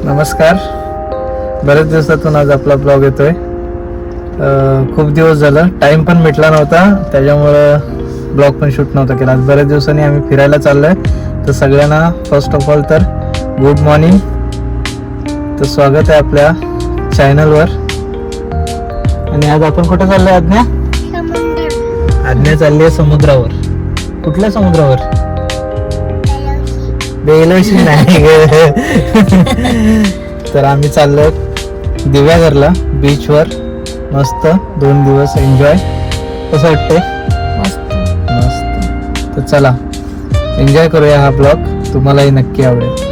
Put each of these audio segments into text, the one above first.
नमस्कार. बरेच दिवसातून आज आपला ब्लॉग येतोय. खूप दिवस झालं, टाइम पण भेटला नव्हता, त्याच्यामुळं ब्लॉग पण शूट नव्हता केला. आज बरेच दिवसांनी आम्ही फिरायला चाललोय. तर सगळ्यांना फर्स्ट ऑफ ऑल तर गुड मॉर्निंग. तर स्वागत आहे आपल्या चॅनलवर. आणि आज आपण कुठे चाललोय आज्ञा? आज्ञा चालली आहे समुद्रावर. कुठल्या समुद्रावर? बेलवशी नाही ग. तर आम्ही चाललोय दिव्याघरला, बीचवर. मस्त 2 दिवस एन्जॉय. कसं वाटतंय? मस्त. तर चला एन्जॉय करूया हा ब्लॉग. तुम्हालाही नक्की आवडेल.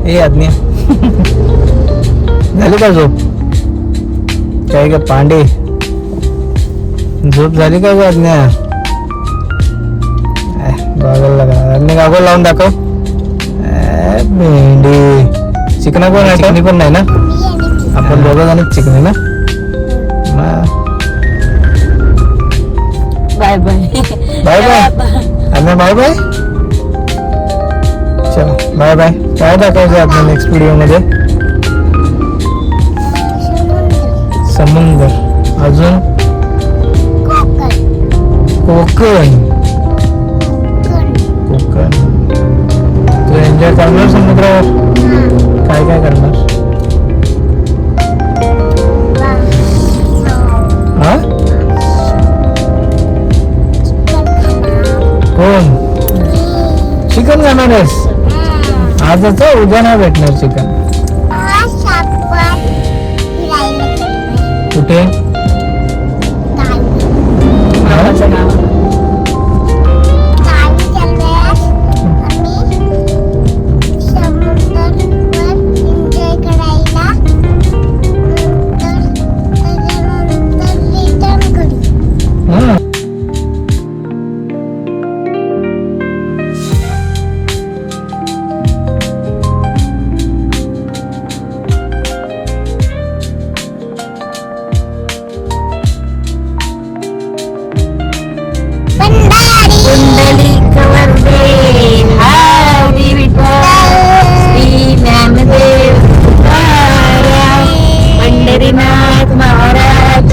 ए आज्ञा, झाली का झोप? काय का पांडे, झोप झाली का ग आज्ञा? गॉगल लगा. आज्ञा गॉगल लावून दाखव. भेंडी. चिकना कोण आहे? चिकनी पण नाही ना? आपण दोघं जण चिकनी ना? Bye bye. बाय बाय आज्ञा. Bye bye. चला बाय बाय. काय दाखवायचं आपल्या नेक्स्ट व्हिडिओ मध्ये? समुद्र. अजून कोकण. कोकण. तू एन्जॉय करणार समुद्रावर? काय काय करणार? हा? कोण? चिकन खाणार आहेस? आजच उद्या नाही भेटणार चिकन. कुठे? पंढरीनाथ महाराज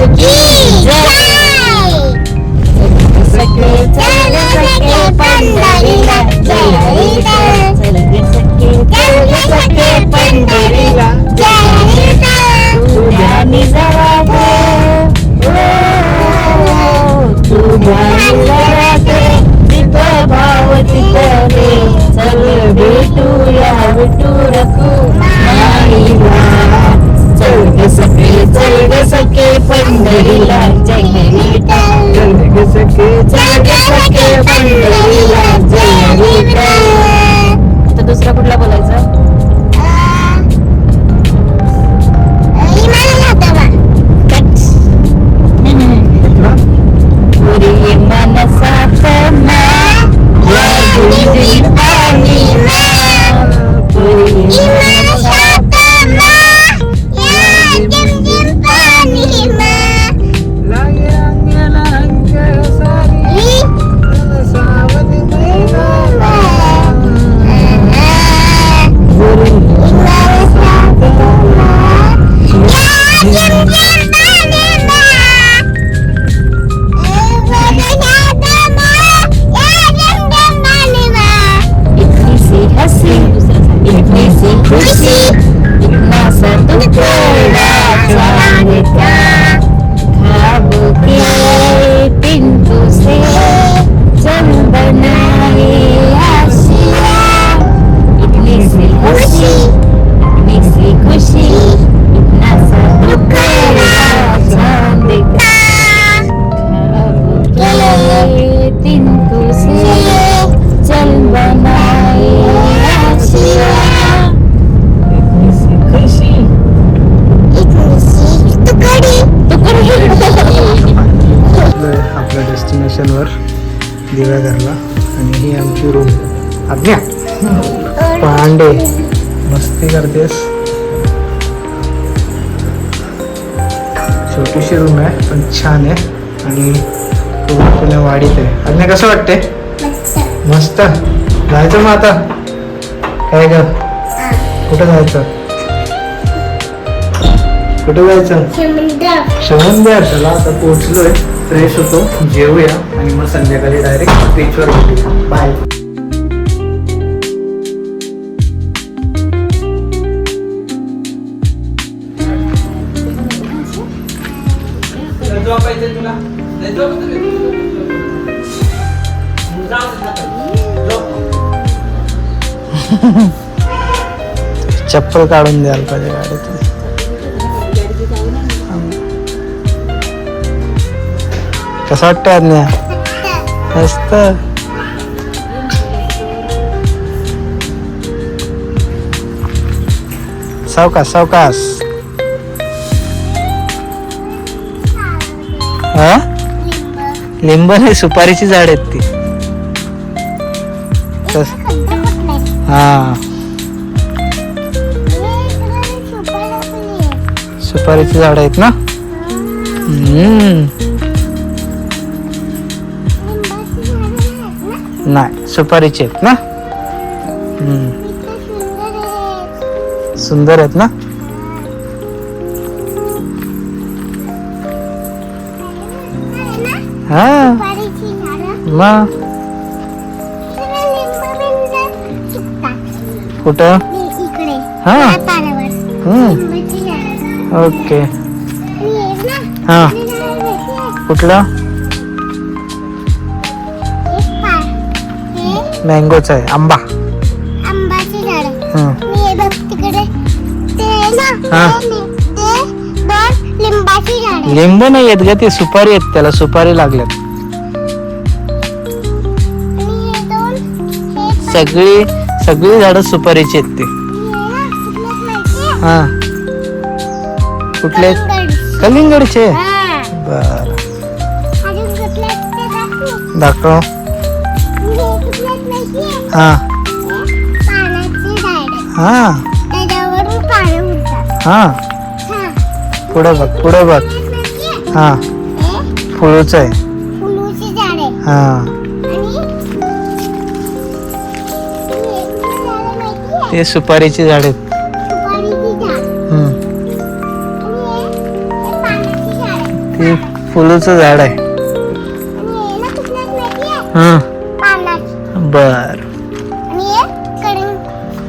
की पंढरीला जय विठ्ठल. आता दुसरा कुठला बोलायचा? मनसा इतनी सी हंसी इतनी सी खुशी इतना सा टुकड़ा चांद का ख्वाबों के पिंटू से जल बनाए आशिया इतनी सी हंसी इतनी सी खुशी इतना सा टुकड़ा चांद का ख्वाबों के पिंटू से जल बनाए आशिया इतनी सी खुशी आपल्या डेस्टिनेशनवर दिव्याघरला आणि ही आमची रूम. आज्ञा पांडे मस्ती करतेस. छोटीशी रूम आहे पण छान आहे आणि पुण्या वाडीत आहे. आज्ञा कसं वाटते? मस्त. जायचं मग आता काय ग? कुठं जायचं? कुठं जायचं? समुद्र. चला आता पोहोचलोय. फ्रेश होतो, जेवूया आणि मग संध्याकाळी डायरेक्ट बीचवर भेटूया. बाय. चप्पल काढून द्यायला पाहिजे गाडीतून. कसं वाटतं आज्ञा? मस्त. सावकाश सावकाश. हा लिंब नाही, सुपारीची झाड आहेत ती. हा सुपारीची झाड आहेत ना. नाही सुपारीचे आहेत ना. सुंदर आहेत ना. हा मग कुठं? हा ओके. हा कुठलं? मँगोच आहे. आंबा. आंबाची झाड. हं. मी बघ तिकडे ते ना हा. ते दोन लिंबाची झाड. लिंब नाही आहेत ग, ते सुपारी आहेत. त्याला सुपारी लागल्यात. आणि हे दोन हे सगळी सगळी झाडं सुपारीची आहेत ते. हा कुठले? कलिंगडचे. बर दाखव. हा पाण्याची झाड. हा त्याच्यावरून पाणी उडतात. हा पुढे बघ पुढे बघ. हा फुलूच आहे. फुलूची झाड आहे. हा आणि ते सुपारीची झाड आहेत. सुपारीची झाड. हम्म. आणि हे पाण्याची झाड आहे. ते फुलूचं झाड आहे. आणि हे ना कुठल्याच माहिती आहे? हा पानाची. बर. आणि हे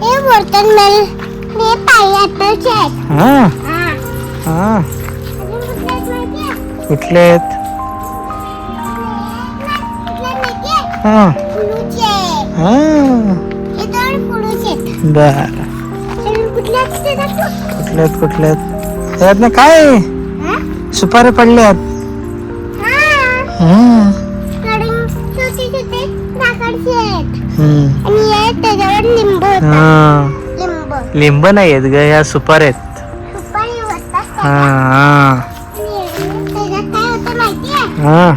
हे बर्तन मेल हे पायॅपलचे आहेत. हा हा. हा अजून कुठल्याच माहिती आहे? कुठले आहेत? कुठल्याच माहिती आहे? हा फुलूचे. हा हे दोन फुलूचे आहेत. बर. अजून कुठल्याच ते दाखव. कुठल्यात कुठल्यात? त्यात ना काय हा? सुपारी पडल्यात. हा. हम्म. कडून छोटे छोटे लाकडाचे आहेत. हम्म. आणि हे त्याच्यावर लिंब होतात. हा लिंब. लिंब नाही आहेत ग, ह्या सुपारी आहेत. सुपारी होतात हा त्याच्यात. हा आणि त्याच्यात काय होतं माहिती आहे? हा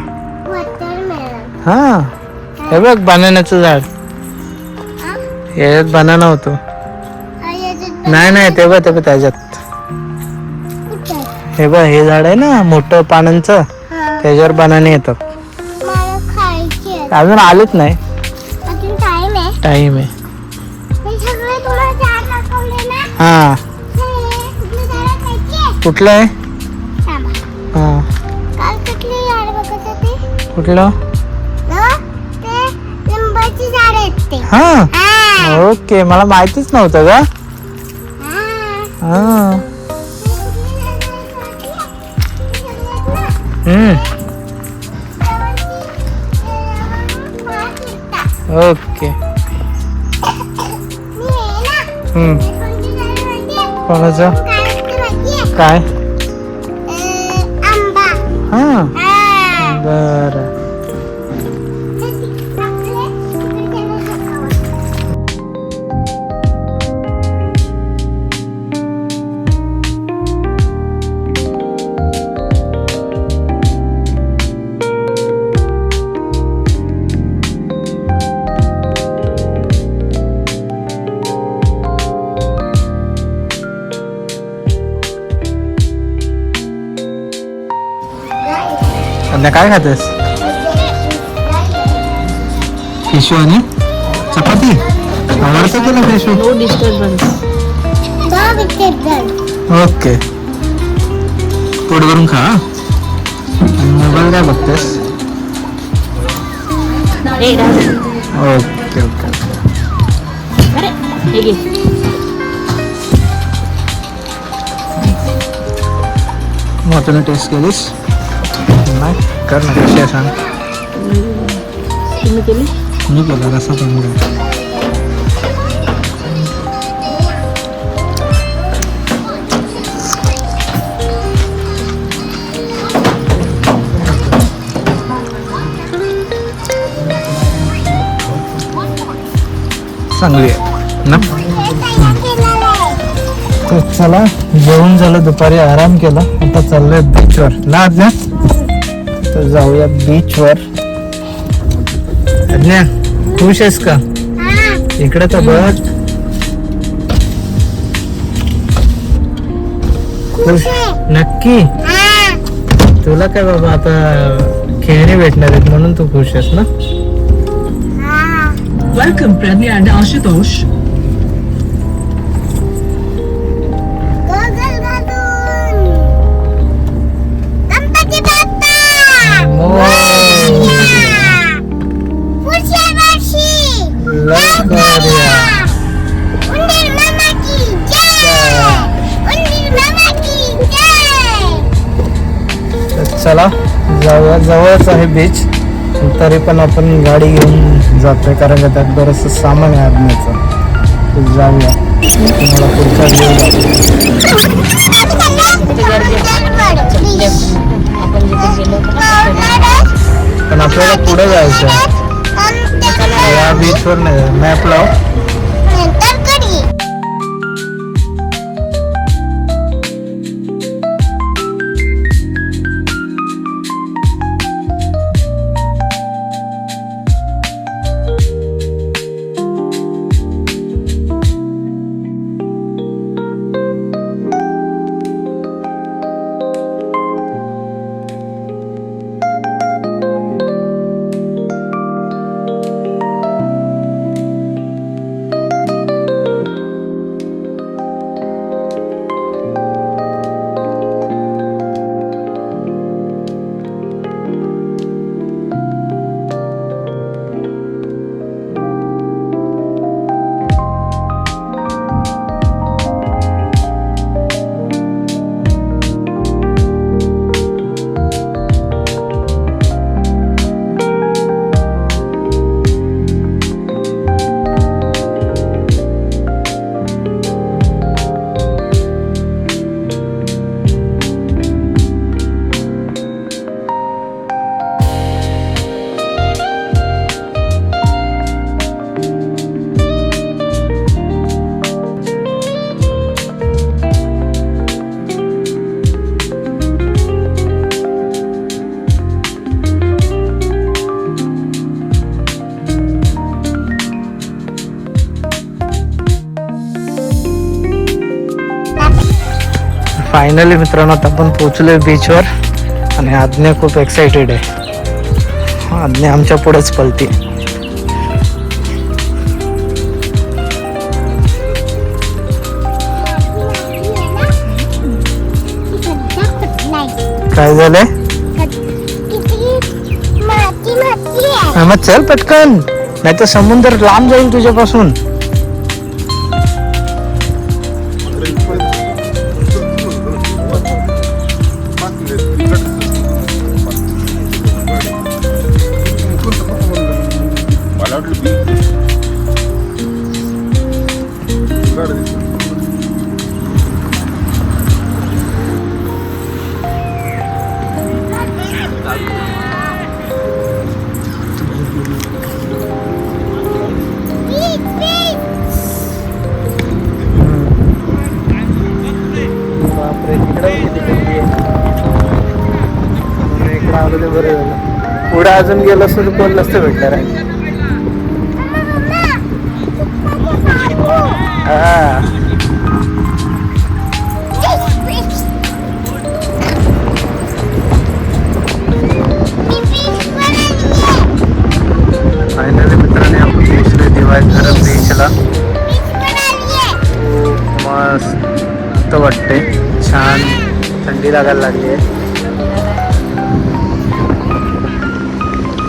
वॉटरमेलन. हा हे बघ बनानाचं झाड. हा? याच्यात बनाना होतो. याच्यात नाही नाही ते बघ त्याच्यात. कुठं आहे? हे बघ हे झाड आहे ना मोठं पानांचं, हा. त्याच्यावर बनाने येतात. मला खायची आहे. अजून आलेच नाही. अजून टाइम आहे. टाइम आहे. हे सगळे तुम्हाला झाड दाखवले ना. हा हे कुठलं झाड आहे माहिती आहे? कुठलं आहे? हा काल कुठली झाड बघत होती? कुठलं? ते लिंबाची झाड आहेत ते. हा हा. ओके, मला माहितीच नव्हतं का. हा. हा ओके. कोणाचं काय? आंबा. हा हा. बर. अन्या काय खातेस? फिशू आणि चपाती. आवडतं तुला फिशू? No disturbance. ओके, पोट भरून खा. मोबाईल काय बघतेस? Okay okay. अरे हे घे. मग तुम्ही टेस्ट केलीस? नाही कर ना, कशी आहे सांग. तुम्ही केली? मी केलं कसं चांगलं. चांगली आहे ना. तर चला, जेवण झालं, दुपारी आराम केला, आता चाललोय बीचवर ना आज्ञा. तर जाऊया बीचवर. आज्ञा खुश आहेस का? इकडे तर बघ. खुश नक्की? तुला काय बाबा, आता खेळणी भेटणार आहेत म्हणून तू खुश आहेस ना. Welcome, Pradnya and Ashutosh. चला जाऊया, जवळच आहे बीच, तरी पण आपण गाडी घेऊन जातोय कारण का त्यात बरंच सामान आहे आदमीचं. तर जाऊया, तुम्हाला पुढचा व्ह्यू आपण जिथे गेलो होतो ना, पण आपल्याला पुढे जायचं आहे. या बीचवर नाही, मॅप लाव. फायनली मित्रांनो आता आपण पोहोचलोय बीचवर आणि आज्ञा खूप एक्साइटेड आहे. आज्ञा आमच्या पुढेच पळते. नाही काय झालंय? किती माती माती आहे. हा, मग चल पटकन, नाही तर समुद्र लांब जाईल तुझ्यापासून. बापरे, तिकडे किती गर्दी आहे. म्हणून इकडे आलो ते बरं झालं. पुढे अजून गेलो असतो तर कोण नसतं भेटणार आहे. हा, फायनली मित्रांनी आपण पोहोचलोय दिवाळी बीचला. मस्त वाटते, छान थंडी लागायला लागली आहे.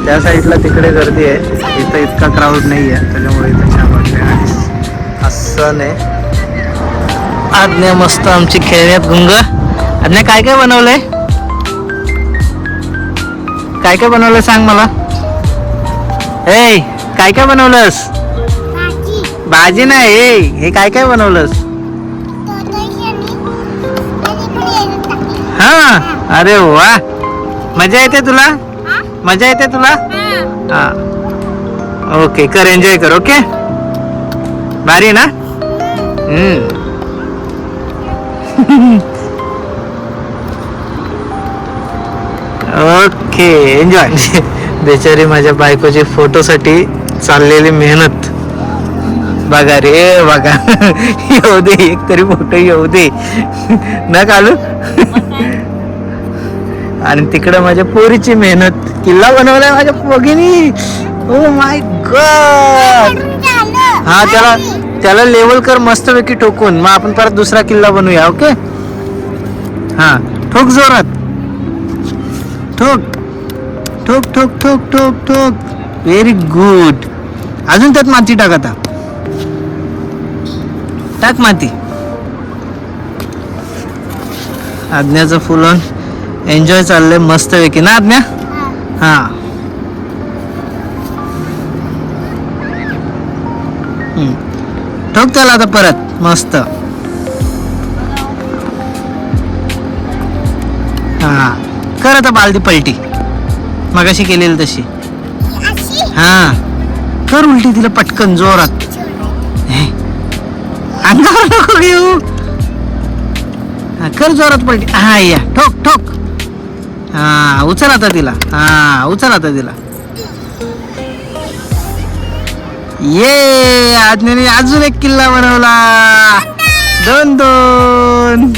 त्या साईडला तिकडे गर्दी आहे, इथं इतका क्राऊड नाही आहे, त्याच्यामुळे इथं छान वाटते. आणि असं नाही, आज्ञा मस्त आमची खेळण्यात गुंग. आज्ञा काय काय बनवलंय? काय काय बनवलंय सांग मला. ए, काय काय बनवलंस? भाजी नाही, हे काय काय बनवलंस? हा, अरे वा, मजा येते तुला? मजा येते तुला? हा, ओके, कर, एन्जॉय कर. ओके, भारी ना? Okay, enjoy. बेचारी माझ्या बायकोची फोटोसाठी चाललेली मेहनत बघा रे बघा. येऊ दे, एक तरी फोटो येऊ दे ना कालू. आणि तिकडे माझ्या पोरीची मेहनत, किल्ला बनवलाय माझ्या पोगीनी. Oh my God. हा, त्याला लेवल कर मस्तपैकी ठोकून, मग आपण परत दुसरा किल्ला बनवूया. ओके, हा, ठोक जोरात, ठोक ठोक ठोक ठोक ठोक ठोक. Very good. अजून त्यात माती टाक, आता टाक माती. आज्ञाचं फुल ऑन एन्जॉय चाललंय मस्त पैकी ना आज्ञा. हा, ठोक त्याला आता परत मस्त. हा, कर आता बालदी पलटी, मगाशी केलेली तशी. हा, कर उलटी तिला पटकन जोरात. अंगावर नको घेऊ. हा, कर जोरात पलटी. हा, या, ठोक ठोक. हा, उचल आता तिला. हा, उचल आता तिला. ये, आज्ञाने अजून एक किल्ला बनवला. 2-2.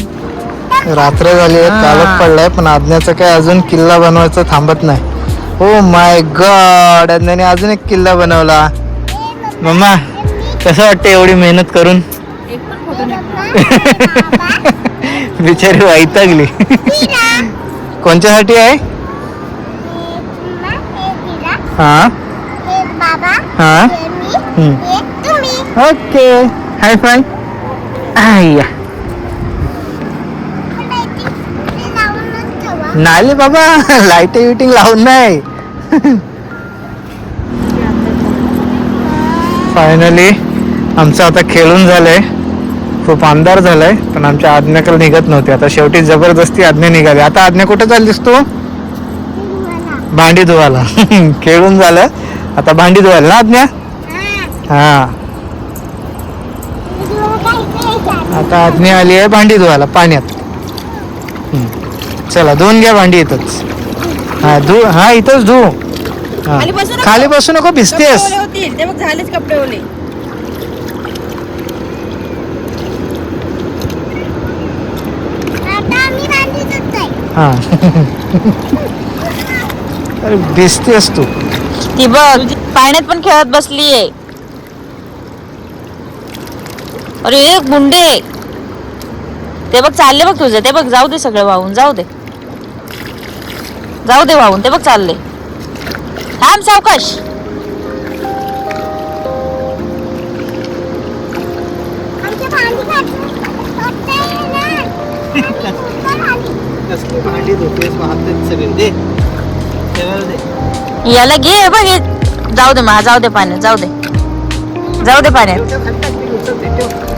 रात्र झाली आहे, कालच पडलाय, पण आज्ञाचं काय अजून किल्ला बनवायचं थांबत नाही. ओ माय गॉड, आज्ञाने अजून एक किल्ला बनवला. मम्मा, कसं वाटतं एवढी मेहनत करून? एक पण फोटो नाही. बिचारी वैतागली. कोणच्यासाठी आहे? हा हा, ओके, हाय फाय. आया, नाही बाबा, लाइटिंग विटिंग लावून नाही. फायनली आमचं आता खेळून झालंय, खूप अंधार झालाय, पण आमच्या आज्ञाकडे निघत नव्हते. आता शेवटी जबरदस्ती आज्ञा निघाली. आता आज्ञा कुठे चाललीस तू? भांडी धुवायला. खेळून झालं, आता भांडी धुवायला ना आज्ञा. हा, आता आज्ञा आली आहे भांडी धुवायला पाण्यात. चला, धुवून घ्या भांडी इथंच. हा, हा, इथंच धु. खाली बसू नको, भिजतेस. ते मग झालेच कपडे ओले. हा. अरे भिजतेस तू. ती बघ पाण्यात पण खेळत बसलीये. अरे गुंडे, ते बघ चालले बघ तुझं. ते बघ, जाऊ दे, सगळं वाहून जाऊ दे. जाऊ दे वाहून, ते बघ चालले. थांब सावकाश. आमच्या भांडी घातली कसली भांडी धुतेस वाहतेच सगळे दे ठेवायला दे. याला घे बघ हे. जाऊ दे मा, जाऊ दे पाण्यात, जाऊ दे पाण्यात. ठेव, ठेव, खाली टाक, मी उचलते, ठेव.